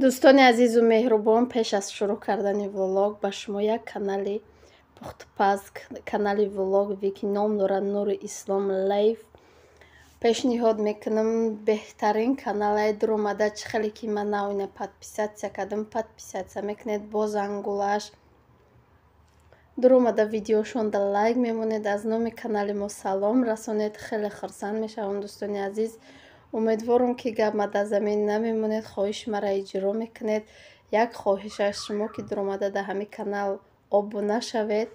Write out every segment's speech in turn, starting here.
دوستان عزیز و مهربان، پیش از شروع کردن ولوگ به شما یک کانال پخت‌وپز کانال ولوگ که نام دارد نور اسلام لایف پیشنهاد میکنم. بهترین کانال در اومده. خیلی که من نوینه подписаться کردم подписаться میکنید با زنگولش در اومده ویدیوشون در لایک میمونید. از نام کانال ما سلام رسونید. خیلی خرسند میشم دوستان عزیز. امیدوارم که گپ در زمین نمیمونید. خواهش مرا اجرا میکنید. یک خواهش از شما که در اومده در همین کانال ابونه شوید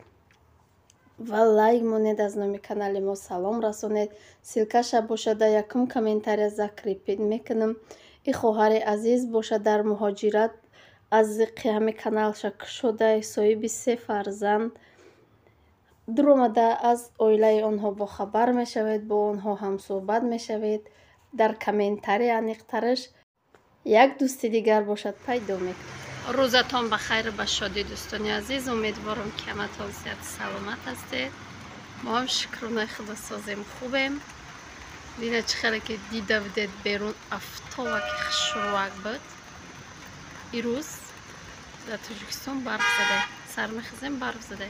و لایک مونید. از نام کانال ما سلام رسونید. سیلکش باشه در یکم کامنتاری ذکر میکنم. این خواهر عزیز باشه در مهاجرت از همین کانال شک شده صاحب 3 فرزند در اومده. از اویله آنها با خبر میشوید، با آنها هم صحبت میشوید. در کامنتاری انیقترش یک دوست دیگر باشد پیدا میکنید. روزتان بخیر و شادی دوستان عزیز. امیدوارم که همتون صحت سلامت هستید. ما هم شکرانه خدا سازیم خوبیم. دیگه چه خیلی که دیده بودید بیرون افتابک شروع بود. این روز در تاجیکستان برف زده. سر میخزیم برف زده.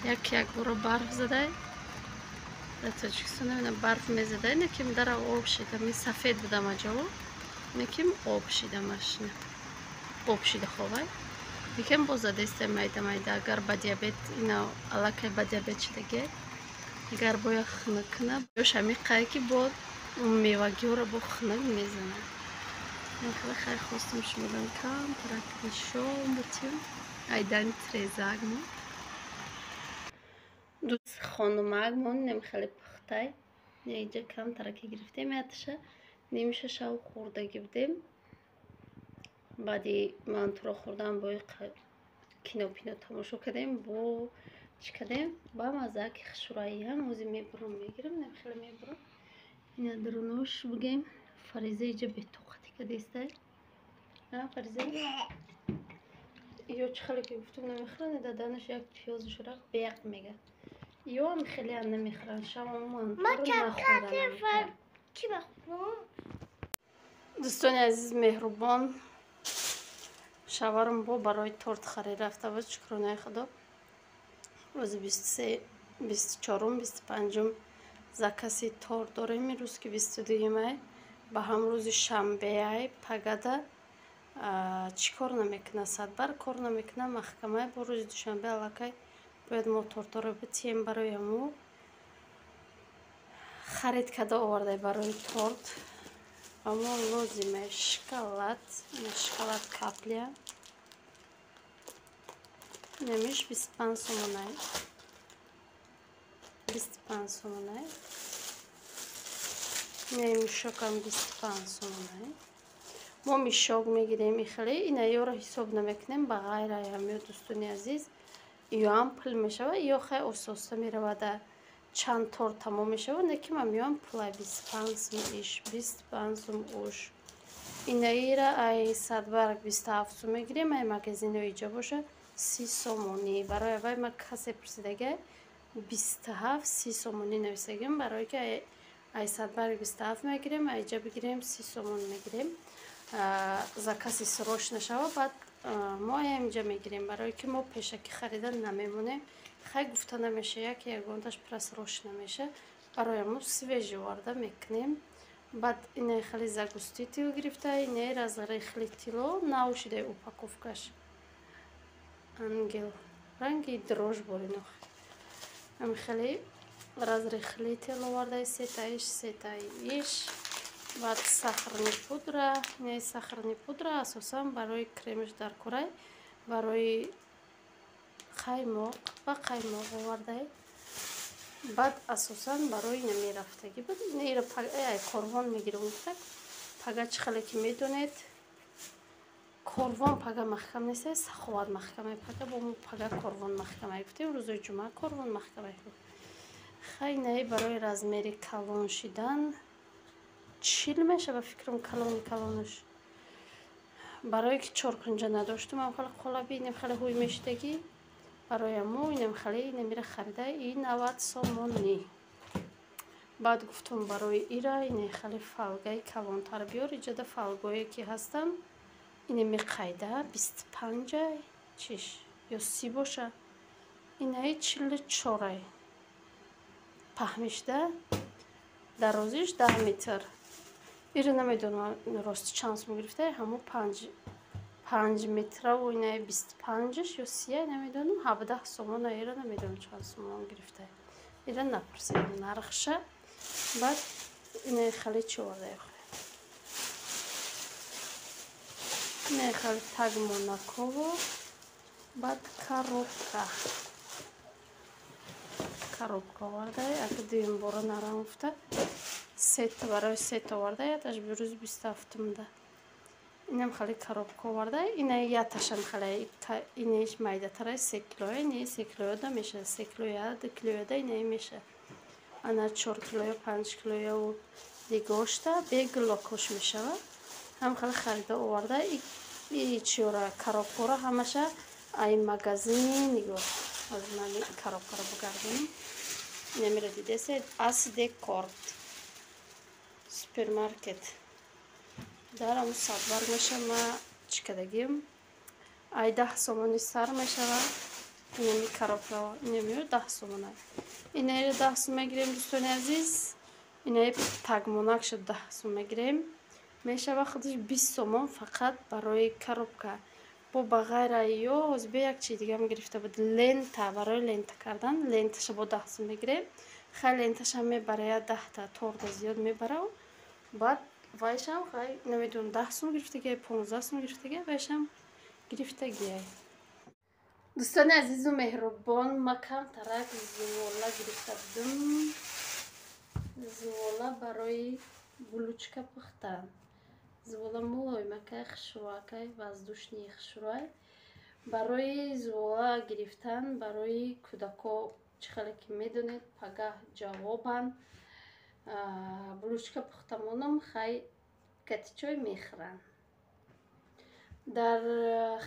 یک بار برف زده. در تاجیکستان نمیدونم برف میزده. اینه که در آب شده. می سفید بودم اجاو. اینه که آب شده ماشینه. آب شده خوبه. یکم بازده است میده اگر با دیابت اینا علاقه با دیابت شده اگر باید خنک کنه باشه میقه که بود اون میوگی رو با خنک میزنه. من خیلی خواستم شمودم کم ترک شام بتیم ایدن تریزاگمون دوست خانم اگمون نم خیلی پخته اینجا کم ترکی گرفته میاتشه نمیشه شو خورده گفتیم. بعدی من تو رو خوردم با کینو پینو تماشا کردیم با چی کردیم با مزه که خشورایی هم موزی میبرم میگیرم نمیخیلی میبرم اینا درونوش بگیم. فریزه اینجا به توقتی که دیسته نه فریزه یا چه خیلی که گفتم نمیخیلی دادنش یک پیاز شرق بیق میگه یا هم خیلی هم نمیخیلی شما من نخوردم. چی بخورم دوستان عزیز مهربان شوارم با برای تورت خرید رفته بود. شکرانه خدا. روز 23 24 25 زکاسی تورت داریم. روز که 22 مای با هم روز شنبه پگاده چی کار نمیکنه صدبر کار نمیکنه محکمه با روز دوشنبه علاقه باید ما تورت رو بتیم برای مو خرید کده آورده برای تورت. اما لازمه شکلات کپلیا نمیش 25 سومونه 25 سومونه نمیشکم 25 سومونه. ما میشاق میگیریم میخلی اینا یا را حساب نمیکنیم با غیر همی دوستانی عزیز یا هم پل میشه یا خیلی اساسه میره در چند تور تمام میشه و نکی من میام پلای 25 سوم ایش 25 سوم اوش اینا ایره ای صد برگ 27 سوم میگیریم. ای مگزین ایجا باشه 30 سومونی برای وای ما کسی پرسیدگه 27 30 سومونی نویسگیم برای که ای صد برگ 27 میگیریم ایجا بگیریم 30 سومون میگیریم زکاسی سروش نشوه. بعد ما اینجا میگیریم برای که ما پیشکی خریدن نمیمونه خیلی گفته نمیشه یک گوندش پرس روش نمیشه برای ما سویجی وارده میکنیم. بعد اینه خیلی زگوستی تیو گرفته اینه از ریخلی تیلو ناوشیده اوپاکوفکش انگل رنگی دروش بورینو هم خیلی از ریخلی تیلو وارده سیتایش بعد سخرنی پودره نه سخرنی پودره اساسا برای کریمش در کره برای قایماق و قایماق آورده. بعد اساسا برای نمیرفتگی بعد نیره پگه کاروان میگیرم پگه چه خیلی که میدونید کاروان پگه محکم نیست سخوات محکمه پگه با مو پگه کاروان محکمه گفتیم روز جمعه کاروان محکمه خیلی نه برای رزمیری کلون شدن چیل میشه به فکرم کلونش برای که 4 کنجه نداشتم هم خیلی خلابی اینم خیلی هوی میشدگی برای مو اینم خیلی نمیره خریده این 90 سومونی. баъд гуфтам барои ира ине хеле фалгаи калонтар биёр. Иҷода фалгое ки ҳастам ине меқайда 25 чиш ё 30 боша. Инаи 44 паҳмишда дарозиш 10 метр. Ира намедонам рости чанд сум гирифта, ҳамо 5 метраву инаи 25 ё 30 намедонам, 17 сомона. Ира намедонам чанд сомон гирифта. Ира напурсидам нархша. Баъд инаи хеле чордаи хӯ. Инаи хеле тагмонаково. Баъд коробка овардай, ака дуюм бора нарамуфта. Сета барои сета овардай, яташ бирӯз 27-мда. Инам хеле коробка овардай. Инаи яташам хеле инеш майдатара 3 килоя, инаи 3 килояда меша, 3 килоя, 2 килояда инаи меша. Ана 4 килоя, 5 килоя у дигошта бег локош мешава. Ҳам хеле харида овардай. И чора коробкора ҳамаша ай магазини нигоҳ. Аз мани коробкаро бигардонам. Намира дидесед Асде Корт супермаркет. Дарам садбар мешава чикадагим. Ай 10 сомони сар мешава. Инами коробка намира 10 сомона. Инаи 10 сом мегирем дӯстони азиз. Инаи тагмонак шуд 10 сом мегирем. Мешава худаш 20 сомон фақат барои коробка. Бо ба ғайра ё ҳозбе як чиз дигам гирифта буд. Лента барои лента кардан. Ленташа бо 10 сом мегирем. Хай ленташа мебара 10 та торда зиёд мебара. Баъд вайшам хай намедонам 10 сом гирифтагиай, 15 сом гирифтагиай, вайшам гирифтагиай. Дӯстони азизу меҳрубон, ма камтарак зувола гирифта будам. Зувола барои булучка пухтан. Зувола мулоимакай, хушрӯакай, воздушни хушрӯай. Барои зувола гирифтан барои кӯдако чӣ хеле ки медонед пагаҳ ҷавобан. Булучка пухтамонам хай катичой мехӯранд. Дар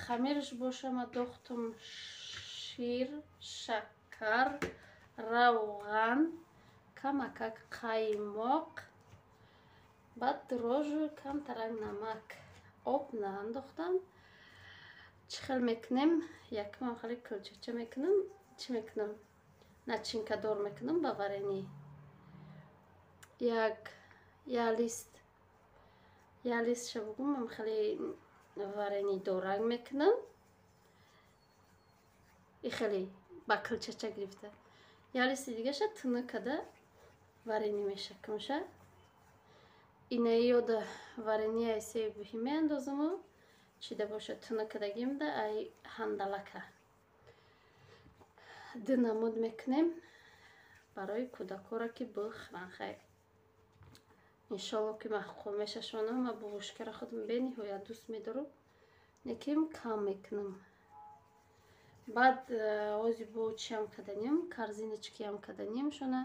хамирш боша ма дохтам шир, шакар, равған, камакак қаймоқ, баъд дрожжу камтарак намак, об наандохтам. Чӣ хел мекунем? Якумам хеле кӯчакча мекунам. Чӣ мекунам? Начинкадор мекунам ба варенӣ. Я лист шабугумам хеле варенӣ дорак мекунам. И хеле ба кӯчача гирифта. Я листи дигаша тунукада варенӣ мешакамша. Инаи ёда варенӣ айсеи бӯҳӣ меандозаму чида боша тунукадагимда ай ҳандалака. Ду намуд мекунем барои кӯдакора ки бихӯранд. Хай иншолло ки маъқул мешашонам. Ма булушкара худам бениҳоят дӯст медорам. Лекин кам мекунам. Баъд ози бо чиам каданем, корзиночкиам каданем шона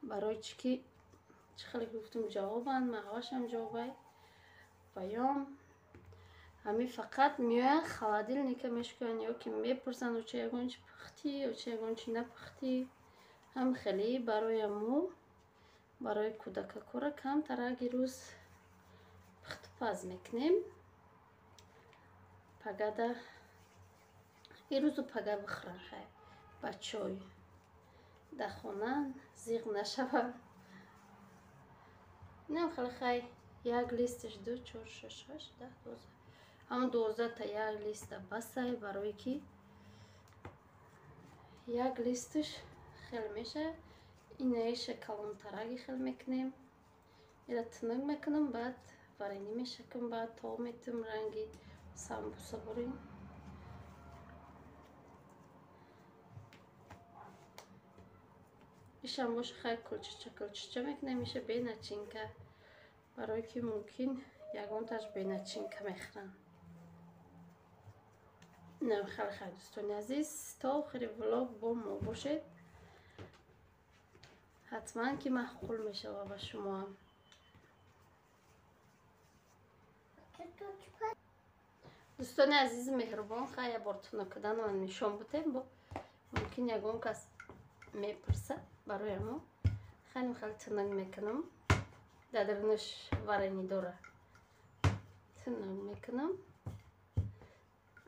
барои чӣ ки чӣ хеле гуфтам ҷавобанд, маҳвашам ҷавобай. Паём ҳамин фақат меоянд холодильника мешуканд ё ки мепурсанд оча ягон чи пухтӣ, оча ягон чи напухтӣ. Ҳам хеле барои аму барои кӯдакакора камтарак ирӯз пухтупаз мекунем. Пагада ирӯзу пага бихӯранд хай ба чой. Дар хона зиқ нашавад. Инам хеле хай як листиш 2, 4, 6, 8, 10, 12. Ҳамон 12 та як листа басай барое ки як листиш хел меша. Инаи шоколонтараги хел мекунем. Ира тунук мекунам, баъд варенӣ мешакам, баъд тоб метам ранги самбуса бурем. ишам боша хай кӯлчача мекунем. Иша бе начинка барое ки мумкин ягонташ бе начинка мехӯранд. Нам хеле хай дӯстони азиз, то охири влог бо мо бошед. ҳатман ки маъқул мешава ба шумоам. дӯстони азизи меҳрубон, хай я бор тунукаданам нишон будем. Мумкин ягон кас мепурса барои мо. خیلی خیلی تنگ میکنم. درونش وارنی داره. تنگ میکنم.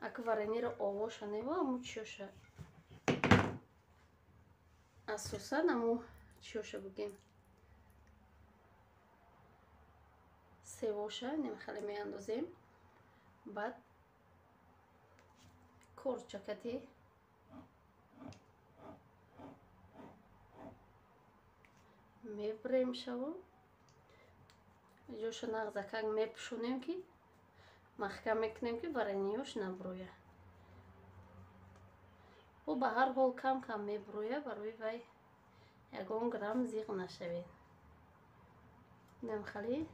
اگه وارنی رو آواش نیوا امو چیوشه. اساسا امو چیوشه بگیم. سیواشه نمیخوای میاندازیم. بعد کورچکتی میبریم شو. جوش نغزکان میپشونیم که محکم میکنیم که وارنیوش نبرویه. و به هر حال کم کم میبرویه برای وی 1 گرم زیغ نشوید. نمیخوای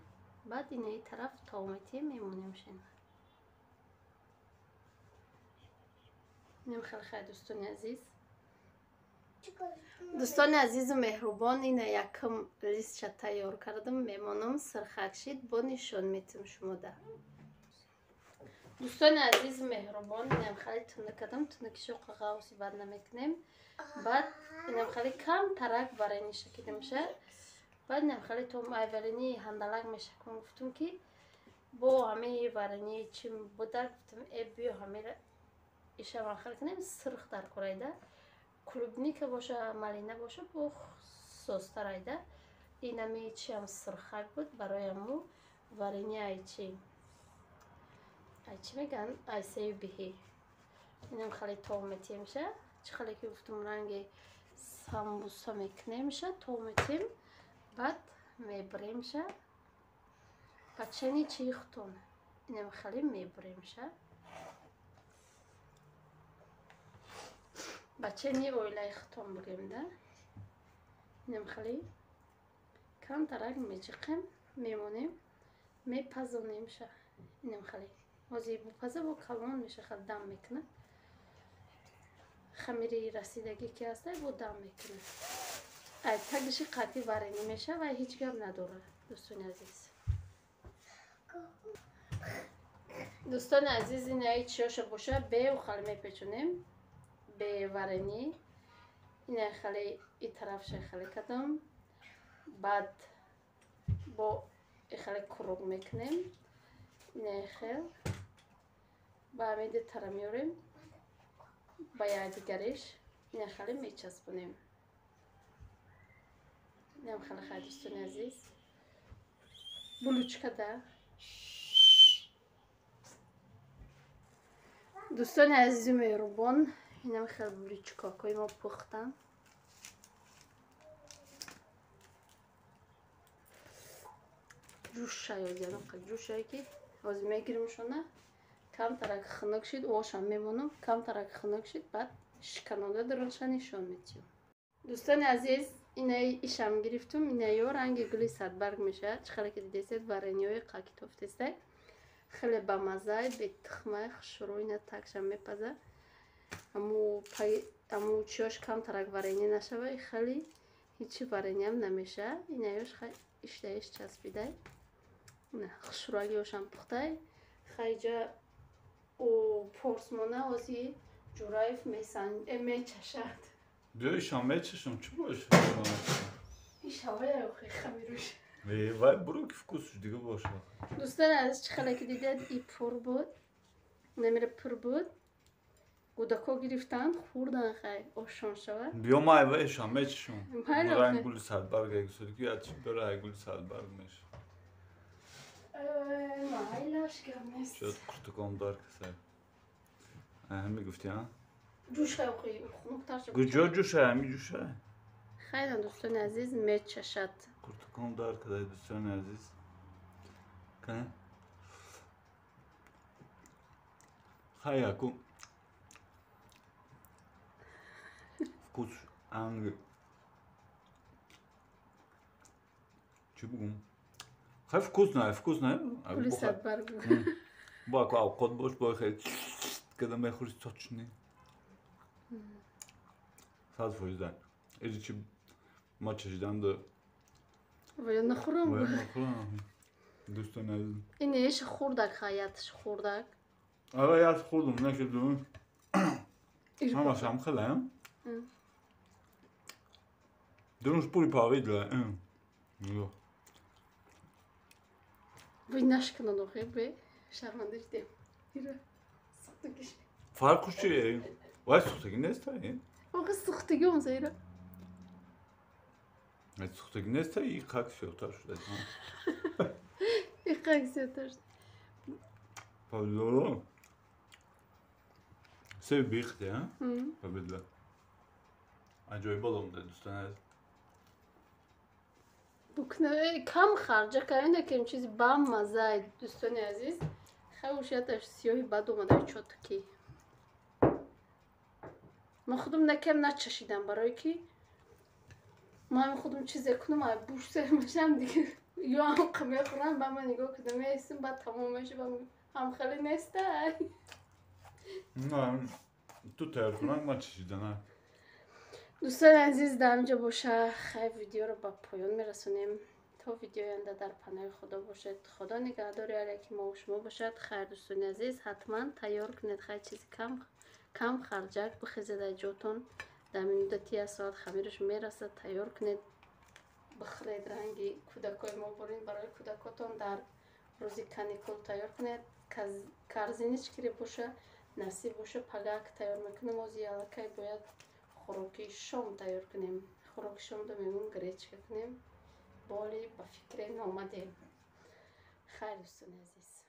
بعد این طرف تاومتی میمونیم شین. نمیخوای خیلی دوستان عزیز. دوستان عزیز و مهربان این یکم لیست تیار کردم میمونم سرخک شید با نشان میتم شما ده. دوستان عزیز و مهربان اینم خیلی تنه کردم تنکشو قاقاوسی بعد نمیکنیم. بعد اینم خیلی کم ترک برای شکیده میشه. بعد اینم خیلی توم اولینی هندلق میشه کن گفتم که با همه وارنی چیم بوده گفتم ای بیو همه ایشه من خیلی کنیم سرخ در کرایده. کلوبنی که باشه مالینه باشه با سوستر ایده. اینم ایچی هم سرخک بود برای امو وارنی ایچی. ایچی میگن ایسیو بیهی. اینم خیلی تومتی میشه. چه خیلی که گفتم رنگ سامبوسا میکنه میشه تومتیم. بعد میبریم میشه. بچنی چیختون. اینم خیلی میبریم میشه. بچنی اویلای ختم بریم ده. اینم خیلی کم ترک میچقیم میمونیم میپزونیم شه. اینم خیلی وزی بپزه با کلون میشه خیلی دم میکنه. خمیری رسیدگی که هسته با دم میکنه. تگشی قطعی وارنی میشه و هیچ گم نداره دوستان عزیز. دوستان عزیز این ای چیاشه باشه به و خیلی میپیچونیم به وارنی. این خیلی این طرفش خیلی کدام. بعد با خیلی کروگ میکنیم. این خیلی با همین طرف میوریم با یادگاریش این خیلی میچسبونیم. اینم خیلی خیلی دوستان عزیز بلوچکه ده. دوستان عزیز مهربان اینم خیلی بلوچکا که ما پختم. جوش شاید یعنی که جوش شاید که از میگیریم شونه کم ترک خنک شد واشم میمونم کم ترک خنک شد بعد شکننده درنش نشون میدیم. دوستان عزیز اینای ایشم گرفتم اینای رنگ گلی صدبرگ میشه. چخاله که دیدید وارنیوی قاکی توفتسته خیلی با مزه به تخمه خشروینه تکشم میپزه. امو چیاش کم ترک وارنی نشوه خیلی هیچی وارنی هم نمیشه. اینایش خیلی اشتهش چسبیده. نه خشرویشم پخته خیلی جا او پرسمانه ازی جورایف میچشد. بیای شام چشم چی باشه؟ این شوایه خیلی خمیروش. وای برو که فکوسش دیگه باشه. دوستان از چه خاله که دیدید ای پر بود نمیره پر بود گوداکو گرفتن خوردن خیلی آشان شوه. بیا ما ایوه شام چشم رنگ گل صدبرگ اگه سوری که یاد چی داره گل صدبرگ میشه. ما ایلاش گرم نیست. شاید پرتقال دار کسای. همین گفتی ها؟ جوش خیلی خونک ترش. کجا جوشه همی جوشه؟ خیلی دوستان عزیز میچشد. پرتقال دار کدای دوستان عزیز. که؟ خیلی اکو. فکوس انگ. چی بگم؟ خیلی فکوس نه؟ کلی صدبرگ بود. با اکو اوقات باش با خیلی کدام میخوری تاچنی. ساز فوجدان. ایجی چی ما چشیدم دو. ولی نخورم. ولی نخورم. دوستان عزیز. این ایش خوردک خیاتش خوردک. آره یاد خوردم نشدم. همه شام خلهم. Дунуш пури павидла. Vay naşkına noxu be. Şarmandı işte. Yürü. Sıktı kişi. Farkuşi. Vay suhtaki nestay. O kız sıktı göm zeyre. Suhtaki nestay iyi kaksıyor taş. İlk aksiyatır. Pavloro. Sev birlikte ha? Pavloro. Acayip balon da dostane. Bu kne kam harca kayında kem çiz bam mazay dostane aziz. Xawşataş siyohi bad اومده چوتکی. من خودم نکم نچشیدم برای کی من خودم چیز کنم ay بوش سرمشم دیگه یا هم قمه خورم با من نگاه کردم ایستم بعد تمامش با هم خیلی نیسته Ne? Tu telefonun maç işiden ha. دوستان عزیز در اینجا باشه خیلی ویدیو رو به پایان میرسونیم تا ویدیو آینده در پناه خدا باشد خدا نگهدار علیکم و شما باشد خیر دوستان عزیز حتما تیار کنید خیلی چیزی کم خرجک بخیزید جاتون در مدتی از ساعت خمیرش میرسه تیار کنید بخرید رنگی کودکای ما برین برای کودکاتون در روزی کانیکول تیار کنید کارزینیچ کری باشه نصیب باشه پگک تیار میکنیم و زیالکای باید خوراکی شام تیار کنیم خوراکی شام رو میمون گریچ کنیم بالی با فکر نامده خیلی دوستان عزیز